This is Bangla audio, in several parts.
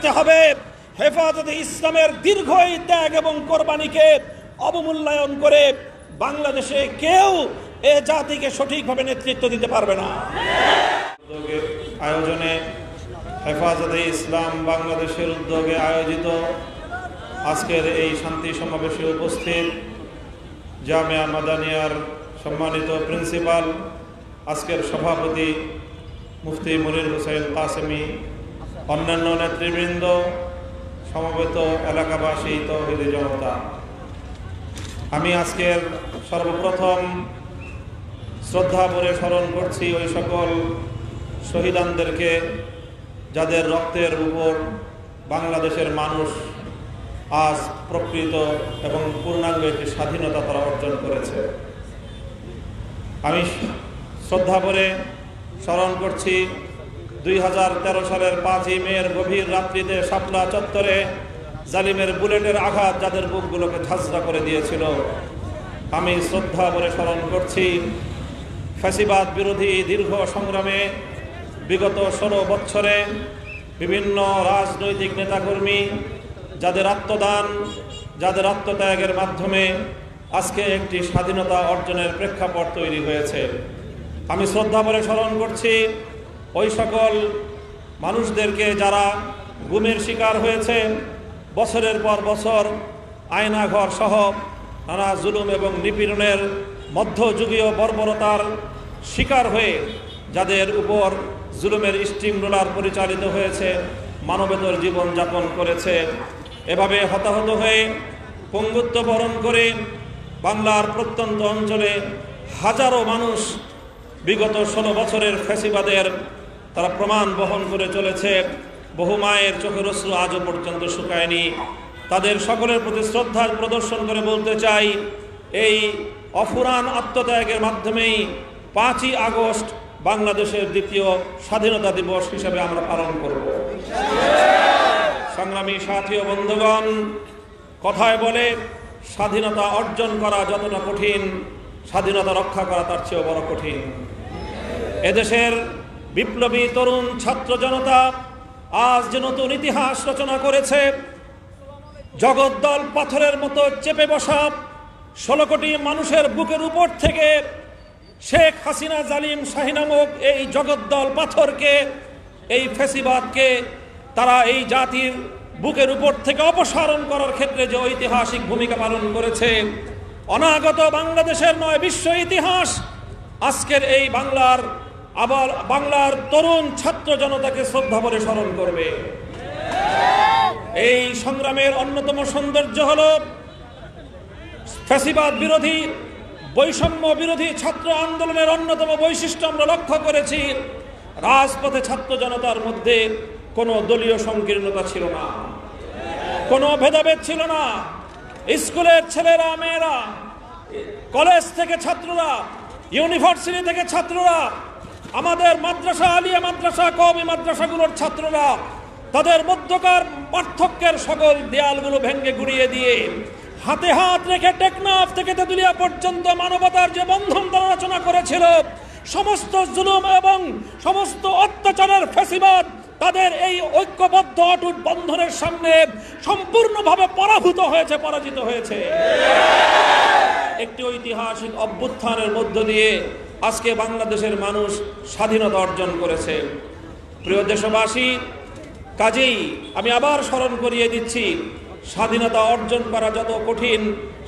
রাখতে হবে। হেফাজতে ইসলামের দীর্ঘ এই ত্যাগ এবং কোরবানিকে অবমূল্যায়ন করে বাংলাদেশে কেউ এ জাতিকে সঠিকভাবে নেতৃত্ব দিতে পারবে না। আয়োজনে হেফাজতে ইসলাম বাংলাদেশের উদ্যোগে আয়োজিত আজকের এই শান্তি সমাবেশে উপস্থিত জামিয়া মাদানিয়ার সম্মানিত প্রিন্সিপাল, আজকের সভাপতি মুফতি মনির হোসেন কাসেমি, অন্যান্য নেতৃবৃন্দ, সমবেত এলাকাবাসী, তৌহিদি জনতা, আমি আজকের সর্বপ্রথম শ্রদ্ধা ভরে স্মরণ করছি ওই সকল শহীদানদেরকে যাদের রক্তের উপর বাংলাদেশের মানুষ আজ প্রকৃত এবং পূর্ণাঙ্গ একটি স্বাধীনতা তারা অর্জন করেছে। আমি শ্রদ্ধা ভরে স্মরণ করছি 2013 সালের 5ই মের গভীর রাত্রিতে শাপলা চত্বরে জালিমের বুলেটের আঘাত যাদের বুকগুলোকে ঝাঁঝরা করে দিয়েছিল। আমি শ্রদ্ধা ভরে স্মরণ করছি ফ্যাসিবাদ বিরোধী দীর্ঘ সংগ্রামে বিগত 16 বছরে বিভিন্ন রাজনৈতিক নেতাকর্মী যাদের আত্মদান, যাদের আত্মত্যাগের মাধ্যমে আজকে একটি স্বাধীনতা অর্জনের প্রেক্ষাপট তৈরি হয়েছে। আমি শ্রদ্ধা ভরে স্মরণ করছি ওই সকল মানুষদেরকে যারা গুমের শিকার হয়েছে, বছরের পর বছর আয়নাঘর সহ নানা জুলুম এবং নিপীড়নের মধ্যযুগীয় বর্বরতার শিকার হয়ে যাদের উপর জুলুমের স্টিম রোলার পরিচালিত হয়েছে, মানবেতর জীবন যাপন করেছে। এভাবে হতাহত হয়ে পঙ্গুত্ব বরণ করে বাংলার প্রত্যন্ত অঞ্চলে হাজারো মানুষ বিগত 16 বছরের ফ্যাসিবাদের তারা প্রমাণ বহন করে চলেছে। বহু মায়ের চোখের অশ্রু আজও পর্যন্ত শুকায়নি। তাদের সকলের প্রতি শ্রদ্ধা প্রদর্শন করে বলতে চাই, এই অফুরান আত্মত্যাগের মাধ্যমেই 5ই আগস্ট বাংলাদেশের দ্বিতীয় স্বাধীনতা দিবস হিসেবে আমরা পালন করব। সংগ্রামী সাথী ও বন্ধুগণ, কথায় বলে স্বাধীনতা অর্জন করা যতটা কঠিন, স্বাধীনতা রক্ষা করা তার চেয়েও বড় কঠিন। এদেশের বিপ্লবী তরুণ ছাত্র জনতা আজ যে নতুন ইতিহাস রচনা করেছে, জগদ্দল পাথরের মতো চেপে বসা 16 কোটি মানুষের বুকের উপর থেকে শেখ হাসিনা জালিম শাহী নামক এই জগদ্দল পাথরকে, এই ফ্যাসিবাদকে তারা এই জাতির বুকের উপর থেকে অপসারণ করার ক্ষেত্রে যে ঐতিহাসিক ভূমিকা পালন করেছে, অনাগত বাংলাদেশের নয় বিশ্ব ইতিহাস আজকের এই বাংলার তরুণ ছাত্র জনতাকে শ্রদ্ধা ভরে স্মরণ করবে। এই সংগ্রামের অন্যতম সৌন্দর্য হল ফ্যাসিবাদ বিরোধী, বৈষম্য বিরোধী ছাত্র আন্দোলনের অন্যতম বৈশিষ্ট্য আমরা লক্ষ্য করেছি, রাজপথে ছাত্র জনতার মধ্যে কোনো দলীয় সংকীর্ণতা ছিল না, কোনো ভেদাভেদ ছিল না। স্কুলের ছেলেরা, মেয়েরা, কলেজ থেকে ছাত্ররা, ইউনিভার্সিটি থেকে ছাত্ররা, আমাদের মাদ্রাসা, আলিয়া মাদ্রাসা, কওমি মাদ্রাসাগুলোর ছাত্ররা তাদের মধ্যকার পার্থক্যের সকল দেয়ালগুলো ভেঙে গুড়িয়ে দিয়ে হাতে হাত রেখে টেকনাফ থেকে তেঁতুলিয়া পর্যন্ত মানবতার যে বন্ধন তারা রচনা করেছিল, সমস্ত জুলুম এবং সমস্ত অত্যাচারের ফ্যাসিবাদ তাদের এই ঐক্যবদ্ধ অটুট বন্ধনের সামনে সম্পূর্ণভাবে পরাজিত হয়েছে। একটি ঐতিহাসিক অভ্যুত্থানের মধ্য দিয়ে আজকে বাংলাদেশের মানুষ স্বাধীনতা অর্জন করেছে। প্রিয় দেশবাসী, কাজেই আমি আবার স্মরণ করিয়ে দিচ্ছি, স্বাধীনতা অর্জন করা যত কঠিন,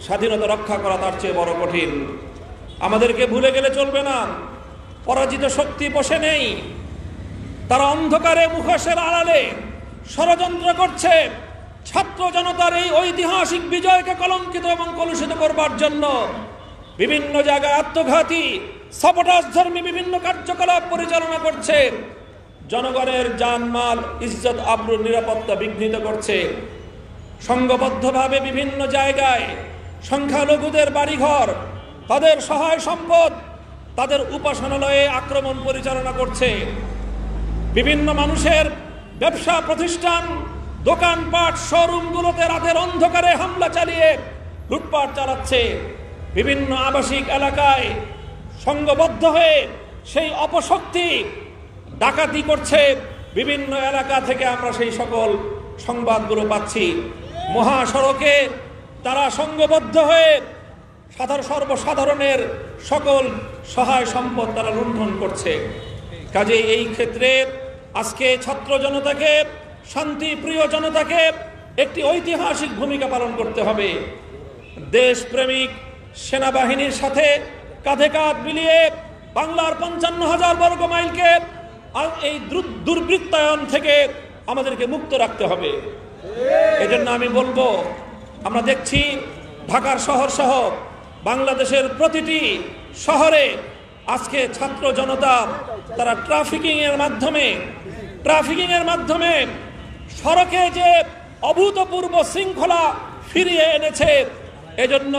স্বাধীনতা রক্ষা করা তার চেয়ে বড় কঠিন। আমাদেরকে ভুলে গেলে চলবে না, পরাজিত শক্তি বসে নেই, তারা অন্ধকারে মুখোশের আড়ালে ষড়যন্ত্র করছে ছাত্র জনতার এই ঐতিহাসিক বিজয়কে কলঙ্কিত এবং কলুষিত করবার জন্য। বিভিন্ন জায়গায় আত্মঘাতী সাবোটাজধর্মী বিভিন্ন কার্যকলাপ পরিচালনা করছে, জনগণের জানমাল, ইজ্জত, আবরুর, নিরাপত্তা বিঘ্নিত করছে। সংঘবদ্ধভাবে বিভিন্ন জায়গায় সংখ্যালঘুদের বাড়িঘর, তাদের সহায় সম্পদ, তাদের উপাসনালয়ে আক্রমণ পরিচালনা করছে। বিভিন্ন মানুষের ব্যবসা প্রতিষ্ঠান, দোকানপাট, শোরুমগুলোতে রাতের অন্ধকারে হামলা চালিয়ে লুটপাট চালাচ্ছে। বিভিন্ন আবাসিক এলাকায় সংঘবদ্ধ হয়ে সেই অপশক্তি ডাকাতি করছে। বিভিন্ন এলাকা থেকে আমরা সেই সকল সংবাদগুলো পাচ্ছি, মহাসড়কে তারা সংঘবদ্ধ হয়ে সর্বসাধারণের সকল সহায় সম্পদ তারা লুণ্ঠন করছে। কাজে এই ক্ষেত্রে আজকে ছাত্র জনতাকে, শান্তিপ্রিয় জনতাকে একটি ঐতিহাসিক ভূমিকা পালন করতে হবে। দেশপ্রেমিক সেনাবাহিনীর সাথে কাঁধে কাঁধ মিলিয়ে বাংলার 55,000 বর্গ মাইলকে এই দুর্বৃত্তায়ন থেকে আমাদেরকে মুক্ত রাখতে হবে। এজন্য আমি বলবো, আমরা দেখছি ঢাকার শহর সহ বাংলাদেশের প্রতিটি শহরে আজকে ছাত্র জনতা তারা ট্রাফিকিং এর মাধ্যমে সড়কে যে অভূতপূর্ব শৃঙ্খলা ফিরিয়ে এনেছে। এজন্য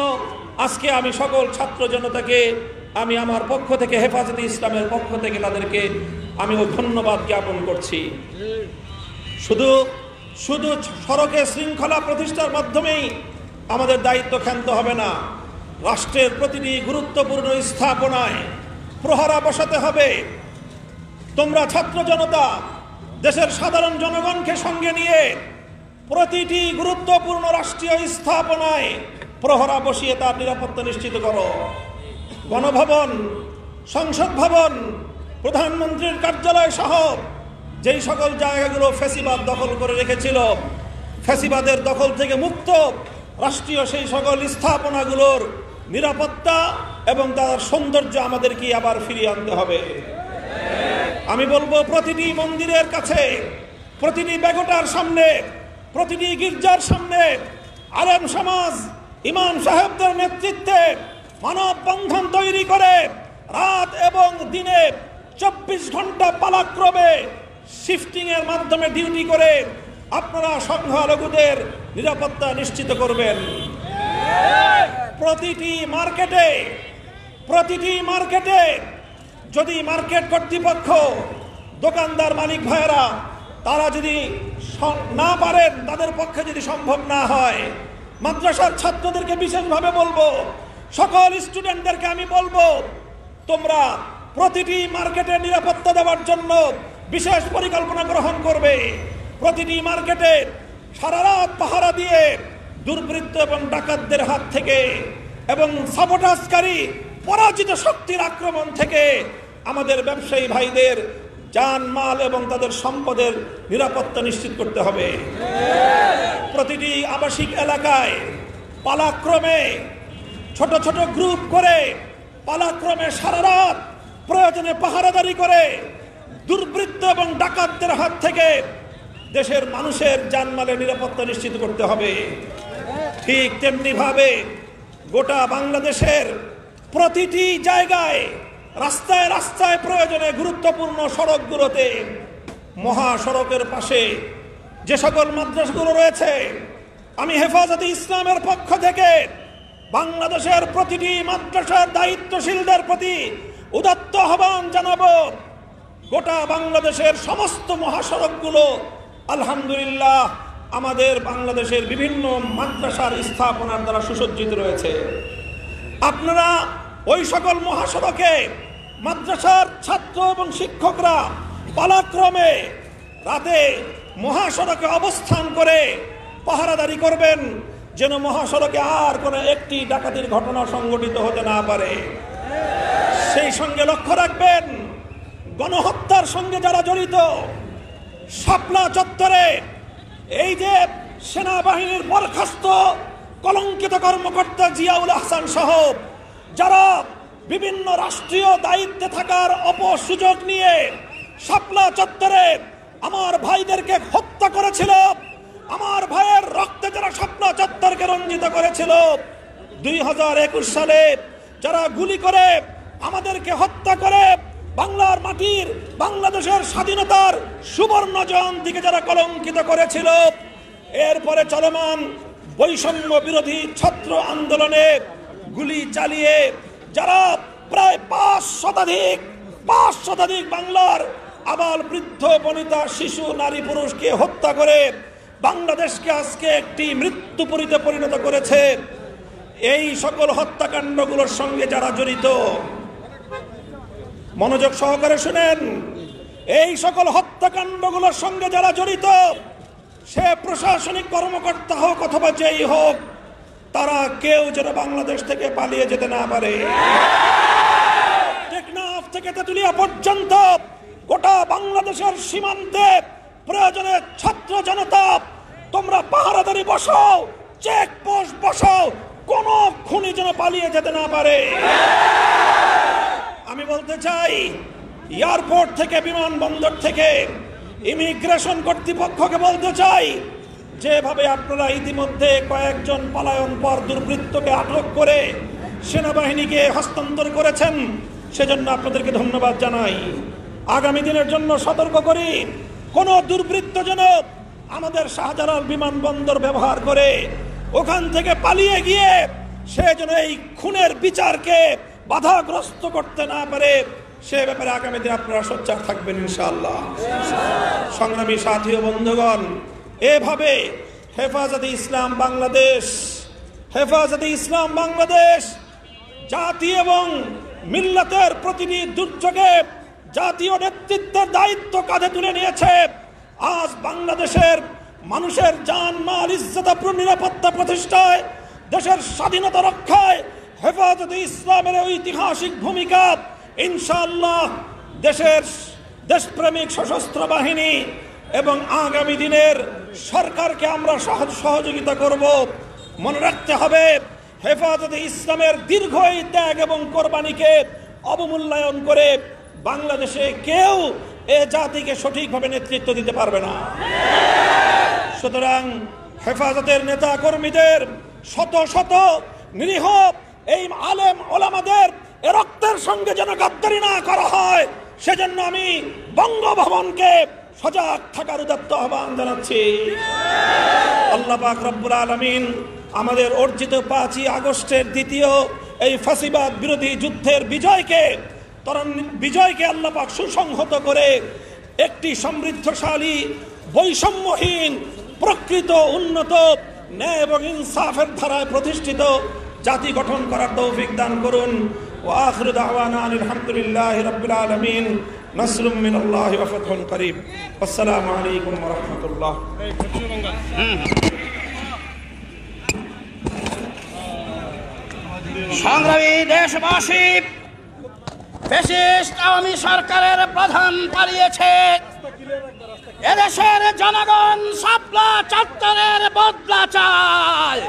আজকে আমি সকল ছাত্র জনতাকে আমি আমার পক্ষ থেকে, হেফাজতে ইসলামের পক্ষ থেকে তাদেরকে আমি ধন্যবাদ জ্ঞাপন করছি। শুধু সড়কে শৃঙ্খলা প্রতিষ্ঠার মাধ্যমেই আমাদের দায়িত্ব ক্ষান্ত হবে না। রাষ্ট্রের প্রতিটি গুরুত্বপূর্ণ স্থাপনায় প্রহরা বসাতে হবে। তোমরা ছাত্র জনতা দেশের সাধারণ জনগণকে সঙ্গে নিয়ে প্রতিটি গুরুত্বপূর্ণ রাষ্ট্রীয় স্থাপনায় প্রহরা বসিয়ে তার নিরাপত্তা নিশ্চিত করো। গণভবন, সংসদ ভবন, প্রধানমন্ত্রীর কার্যালয় সহ যেই সকল জায়গাগুলো ফ্যাসিবাদ দখল করে রেখেছিল, ফ্যাসিবাদের দখল থেকে মুক্ত রাষ্ট্রীয় সেই সকল স্থাপনাগুলোর নিরাপত্তা এবং তার সৌন্দর্য আমাদেরকে আবার ফিরিয়ে আনতে হবে। আমি বলবো, প্রতিটি মন্দিরের কাছে, প্রতিটি বেগোটার সামনে, প্রতিটি গির্জার সামনে আলেম সমাজ, ইমাম সাহেবদের নেতৃত্বে মানববন্ধন তৈরি করে রাত এবং দিনে 24 ঘন্টা পালাক্রমে শিফটিং এর মাধ্যমে ডিউটি করে আপনারা সংখ্যালঘুদের নিরাপত্তা নিশ্চিত করবেন। প্রতিটি মার্কেটে যদি মার্কেট কর্তৃপক্ষ, দোকানদার মালিক ভাইয়েরা তারা যদি না পারেন, তাদের পক্ষে যদি সম্ভব না হয়, মাদ্রাসার ছাত্রদেরকে বিশেষভাবে বলবো, সকল স্টুডেন্টদেরকে আমি বলবো, তোমরা প্রতিটি মার্কেটে নিরাপত্তা দেওয়ার জন্য বিশেষ পরিকল্পনা গ্রহণ করবে। প্রতিটি মার্কেটে সারা রাত পাহারা দিয়ে দুর্বৃত্ত এবং ডাকাতদের হাত থেকে এবং সাবোটাজকারী পরাজিত শক্তির আক্রমণ থেকে আমাদের ব্যবসায়ী ভাইদের জানমাল এবং তাদের সম্পদের নিরাপত্তা নিশ্চিত করতে হবে। প্রতিটি আবাসিক এলাকায় পালাক্রমে ছোট ছোট গ্রুপ করে পালাক্রমে সারা রাত প্রয়োজনে পাহারাদারি করে দুর্বৃত্ত এবং ডাকাতদের হাত থেকে দেশের মানুষের জানমালের নিরাপত্তা নিশ্চিত করতে হবে। ঠিক তেমনি ভাবে গোটা বাংলাদেশের প্রতিটি জায়গায়, রাস্তায় রাস্তায়, প্রয়োজনে গুরুত্বপূর্ণ সড়কগুলোতে, মহাসড়কের পাশে যে সকল মাদ্রাসাগুলো রয়েছে, আমি হেফাজতে ইসলামের পক্ষ থেকে বাংলাদেশের প্রতিটি মাদ্রাসার দায়িত্বশীলদের প্রতি উদাত্ত আহ্বান জানাবো। গোটা বাংলাদেশের সমস্ত মহাসড়কগুলো আলহামদুলিল্লাহ আমাদের বাংলাদেশের বিভিন্ন মাদ্রাসার স্থাপনার দ্বারা সুসজ্জিত রয়েছে। আপনারা ওই সকল মহাসড়কে মাদ্রাসার ছাত্র এবং শিক্ষকরা পালাক্রমে রাতে মহাসড়কে অবস্থান করে পাহারাদারি করবেন, যেন মহাসড়কে আর কোনো একটি ডাকাতির ঘটনা সংঘটিত হতে না পারে। সেই সঙ্গে লক্ষ্য রাখবেন, গণহত্যার সঙ্গে যারা জড়িত, শাপলা চত্বরে এই যে সেনাবাহিনীর বরখাস্ত কলঙ্কিত কর্মকর্তা জিয়াউল আহসান সহ যারা বিভিন্ন রাষ্ট্রীয় দায়িত্বে থাকার অপসুযোগ নিয়ে শাপলা চত্বরে আমার ভাইদেরকে হত্যা করেছিল, আমার ভাইয়ের রক্তে যারা শাপলা চত্বরকে রঞ্জিত করেছিল, 2021 সালে যারা গুলি করে আমাদেরকে হত্যা করে বাংলার মাটির, বাংলাদেশের স্বাধীনতার সুবর্ণ জয়ন্তীকে যারা কলঙ্কিত করেছিল, এরপরে চলমান বৈষম্য বিরোধী ছাত্র আন্দোলনে গুলি চালিয়ে যারা প্রায় 5 শতাধিক বাংলার আবাল বৃদ্ধ বনিতা শিশু নারী পুরুষকে হত্যা করে বাংলাদেশকে আজকে একটি মৃত্যুপুরীতে পরিণত করেছে, এই সকল হত্যাকাণ্ডগুলোর সঙ্গে যারা জড়িত, মনোযোগ সহকারে শুনেন, এই সকল হত্যাকাণ্ডগুলোর সঙ্গে যারা জড়িত সে প্রশাসনিক কর্মকর্তা হোক অথবা যেই হোক, তারা কেউ যেন বাংলাদেশ থেকে পালিয়ে যেতে না পারে। টেকনাফ থেকে তেতুলিয়া পর্যন্ত গোটা বাংলাদেশের সীমান্তে প্রয়োজনে ছাত্র জনতা তোমরা পাহারাদারি বসাও, চেকপোস্ট বসাও, কোন খুনি যেন পালিয়ে যেতে না পারে। আমি বলতে চাই, এয়ারপোর্ট থেকে, বিমানবন্দর থেকে, ইমিগ্রেশন কর্তৃপক্ষকে বলতে চাই, যেভাবে আপনারা ইতিমধ্যে কয়েকজন পলায়ন পর দুর্বৃত্তকে আটক করে সেনাবাহিনীকে হস্তান্তর করেছেন, সেজন্য আপনাদেরকে ধন্যবাদ জানাই। আগামী দিনের জন্য সতর্ক করি, কোন দুর্বৃত্ত যেন আমাদের শাহজালাল বিমানবন্দর ব্যবহার করে ওখান থেকে পালিয়ে গিয়ে সে যেন এই খুনের বিচারকে বাধাগ্রস্ত করতে না পারে, সে ব্যাপারে আগামী দিন আপনারা সোচ্চার থাকবেন ইনশাআল্লাহ। সংগ্রামী সাথী ও বন্ধুগণ, এভাবে হেফাজতে ইসলাম বাংলাদেশ জাতি এবং মিল্লাতের প্রতিটি দুর্যোগে জাতীয় নেতৃত্বের দায়িত্ব কাঁধে তুলে নিয়েছে। আজ বাংলাদেশের মানুষের জান মাল ইজ্জত নিরাপত্তা প্রতিষ্ঠায়, দেশের স্বাধীনতা রক্ষায় হেফাজতে ইসলামের ঐতিহাসিক ভূমিকা ইনশাআল্লাহ দেশের দেশপ্রেমিক সশস্ত্র বাহিনী এবং আগামী দিনের সরকারকে আমরা সহযোগিতা করব। মনে রাখতে হবে, হেফাজতে ইসলামের দীর্ঘ এই ত্যাগ এবং কোরবানিকে অবমূল্যায়ন করে বাংলাদেশে কেউ এ জাতিকে সঠিকভাবে নেতৃত্ব দিতে পারবে না। সুতরাং হেফাজতের নেতা কর্মীদের, শত শত নিরীহ এই আলেম ওলামাদের রক্তের সঙ্গে যেন গাদ্দারি না করা হয়, সেজন্য আমি বঙ্গভবনকে সজাগ থাকার উদাত্ত আহ্বান জানাচ্ছি। আল্লাহ পাক রব্বুল আলামিন আমাদের অর্জিত 5ই আগস্টের দ্বিতীয় এই ফাঁসিবাদ বিরোধী যুদ্ধের বিজয়কে আল্লাহ পাক সুসংহত করে একটি সমৃদ্ধশালী, বৈষম্যহীন, প্রকৃত, উন্নত, ন্যায় এবং ইনসাফের ধারায় প্রতিষ্ঠিত জাতি গঠন করার তৌফিক দান করুন। ওয়া আখিরু দাওয়ানা আলহামদুলিল্লাহি রাব্বিল আলামিন। নাসরুম মিনাল্লাহি ওয়া ফাতহুন করিব। আসসালামু আলাইকুম ওয়া রাহমাতুল্লাহ। সংগ্রামী দেশবাসী, ফ্যাসিস্ট আওয়ামী সরকারের প্রধান পালিয়েছে। এদেশের জনগণ শাপলা চত্বরের বদলা চায়।